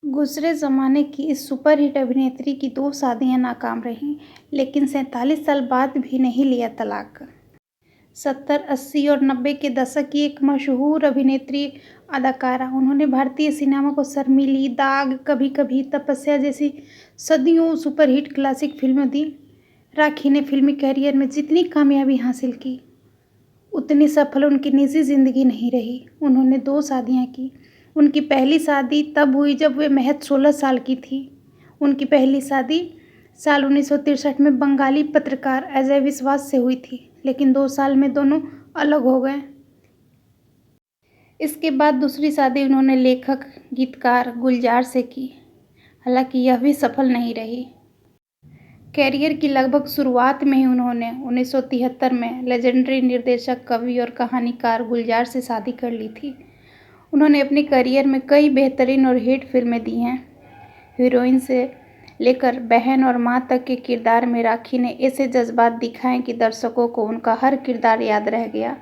गुजरे ज़माने की इस सुपरहिट अभिनेत्री की 2 शादियां नाकाम रहीं, लेकिन 47 साल बाद भी नहीं लिया तलाक। 70, 80 और 90 के दशक की एक मशहूर अभिनेत्री, अदाकारा, उन्होंने भारतीय सिनेमा को शर्मीली, दाग, कभी कभी, तपस्या जैसी सदियों सुपरहिट क्लासिक फिल्में दी। राखी ने फिल्मी कैरियर में जितनी कामयाबी हासिल की, उतनी सफल उनकी निजी जिंदगी नहीं रही। उन्होंने 2 शादियां की। उनकी पहली शादी तब हुई जब वे महज 16 साल की थी। उनकी पहली शादी साल 1963 में बंगाली पत्रकार अजय विश्वास से हुई थी, लेकिन 2 साल में दोनों अलग हो गए। इसके बाद दूसरी शादी उन्होंने लेखक गीतकार गुलजार से की, हालांकि यह भी सफल नहीं रही। कैरियर की लगभग शुरुआत में ही उन्होंने 1973 में लेजेंडरी निर्देशक, कवि और कहानीकार गुलजार से शादी कर ली थी। उन्होंने अपने करियर में कई बेहतरीन और हिट फिल्में दी हैं। हीरोइन से लेकर बहन और मां तक के किरदार में राखी ने ऐसे जज्बात दिखाए कि दर्शकों को उनका हर किरदार याद रह गया।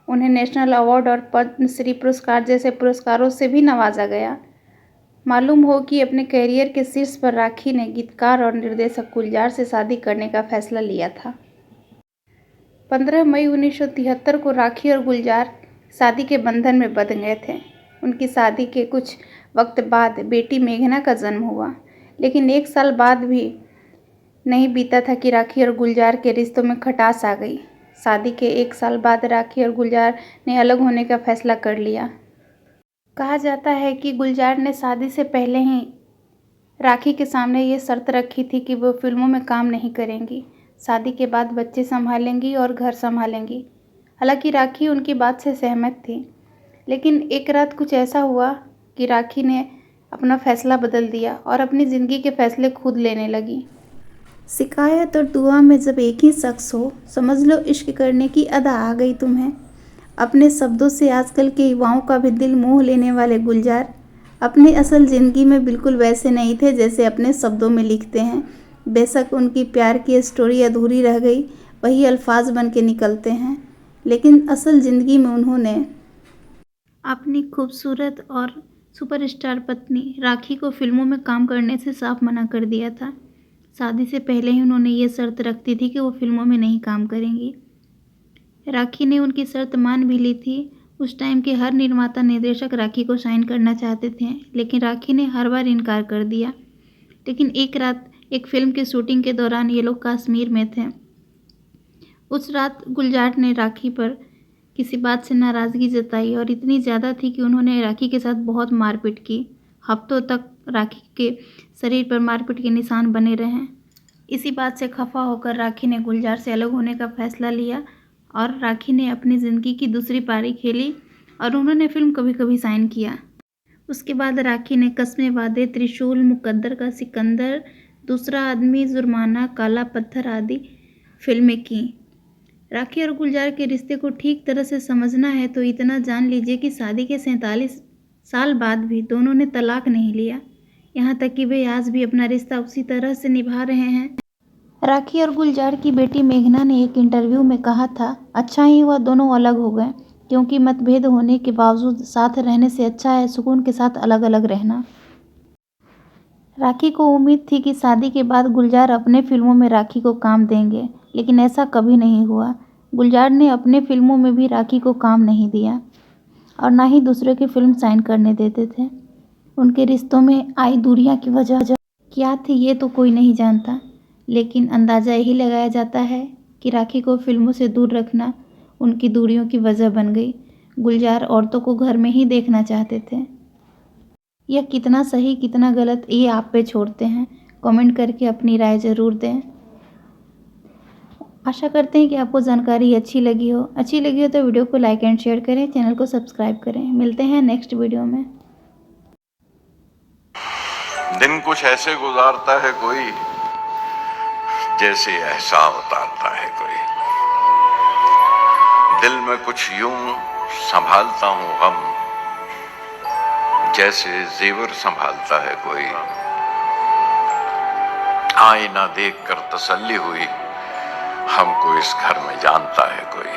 उन्हें नेशनल अवार्ड और पद्मश्री पुरस्कार जैसे पुरस्कारों से भी नवाजा गया। मालूम हो कि अपने करियर के शीर्ष पर राखी ने गीतकार और निर्देशक गुलजार से शादी करने का फैसला लिया था। 15 मई 1973 को राखी और गुलजार शादी के बंधन में बंध गए थे। उनकी शादी के कुछ वक्त बाद बेटी मेघना का जन्म हुआ, लेकिन 1 साल बाद भी नहीं बीता था कि राखी और गुलजार के रिश्तों में खटास आ गई। शादी के 1 साल बाद राखी और गुलजार ने अलग होने का फैसला कर लिया। कहा जाता है कि गुलजार ने शादी से पहले ही राखी के सामने ये शर्त रखी थी कि वो फिल्मों में काम नहीं करेंगी, शादी के बाद बच्चे संभालेंगी और घर संभालेंगी। हालांकि राखी उनकी बात से सहमत थी, लेकिन एक रात कुछ ऐसा हुआ कि राखी ने अपना फैसला बदल दिया और अपनी ज़िंदगी के फैसले खुद लेने लगी। शिकायत और दुआ में जब एक ही शख्स हो, समझ लो इश्क करने की अदा आ गई तुम्हें। अपने शब्दों से आजकल के युवाओं का भी दिल मोह लेने वाले गुलजार अपनी असल ज़िंदगी में बिल्कुल वैसे नहीं थे जैसे अपने शब्दों में लिखते हैं। बेशक उनकी प्यार की स्टोरी अधूरी रह गई, वही अल्फाज बन के निकलते हैं, लेकिन असल ज़िंदगी में उन्होंने अपनी खूबसूरत और सुपरस्टार पत्नी राखी को फिल्मों में काम करने से साफ मना कर दिया था। शादी से पहले ही उन्होंने ये शर्त रखती थी कि वो फिल्मों में नहीं काम करेंगी। राखी ने उनकी शर्त मान भी ली थी। उस टाइम के हर निर्माता निर्देशक राखी को साइन करना चाहते थे, लेकिन राखी ने हर बार इनकार कर दिया। लेकिन एक रात एक फिल्म की शूटिंग के दौरान ये लोग कश्मीर में थे। उस रात गुलजार ने राखी पर किसी बात से नाराज़गी जताई और इतनी ज़्यादा थी कि उन्होंने राखी के साथ बहुत मारपीट की। हफ्तों तक राखी के शरीर पर मारपीट के निशान बने रहे। इसी बात से खफा होकर राखी ने गुलजार से अलग होने का फैसला लिया और राखी ने अपनी ज़िंदगी की दूसरी पारी खेली और उन्होंने फिल्म कभी कभी साइन किया। उसके बाद राखी ने कस्में वादे, त्रिशूल, मुकद्दर का सिकंदर, दूसरा आदमी, जुर्माना, काला पत्थर आदि फिल्में की। राखी और गुलजार के रिश्ते को ठीक तरह से समझना है तो इतना जान लीजिए कि शादी के 47 साल बाद भी दोनों ने तलाक नहीं लिया। यहाँ तक कि वे आज भी अपना रिश्ता उसी तरह से निभा रहे हैं। राखी और गुलजार की बेटी मेघना ने एक इंटरव्यू में कहा था, अच्छा ही हुआ दोनों अलग हो गए, क्योंकि मतभेद होने के बावजूद साथ रहने से अच्छा है सुकून के साथ अलग अलग रहना। राखी को उम्मीद थी कि शादी के बाद गुलजार अपने फिल्मों में राखी को काम देंगे, लेकिन ऐसा कभी नहीं हुआ। गुलजार ने अपने फिल्मों में भी राखी को काम नहीं दिया और ना ही दूसरे की फिल्म साइन करने देते थे। उनके रिश्तों में आई दूरियां की वजह क्या थी ये तो कोई नहीं जानता, लेकिन अंदाज़ा यही लगाया जाता है कि राखी को फिल्मों से दूर रखना उनकी दूरियों की वजह बन गई। गुलजार औरतों को घर में ही देखना चाहते थे। यह कितना सही कितना गलत ये आप पे छोड़ते हैं। कमेंट करके अपनी राय ज़रूर दें। आशा करते हैं कि आपको जानकारी अच्छी लगी हो तो वीडियो को लाइक एंड शेयर करें, चैनल को सब्सक्राइब करें। मिलते हैं नेक्स्ट वीडियो में। दिन कुछ ऐसे गुजारता है कोई, जैसे एहसान उतारता है कोई। दिल में कुछ यूं संभालता हूँ गम, जैसे जेवर संभालता है कोई। आईना देखकर तसल्ली हुई, हमको इस घर में जानता है कोई।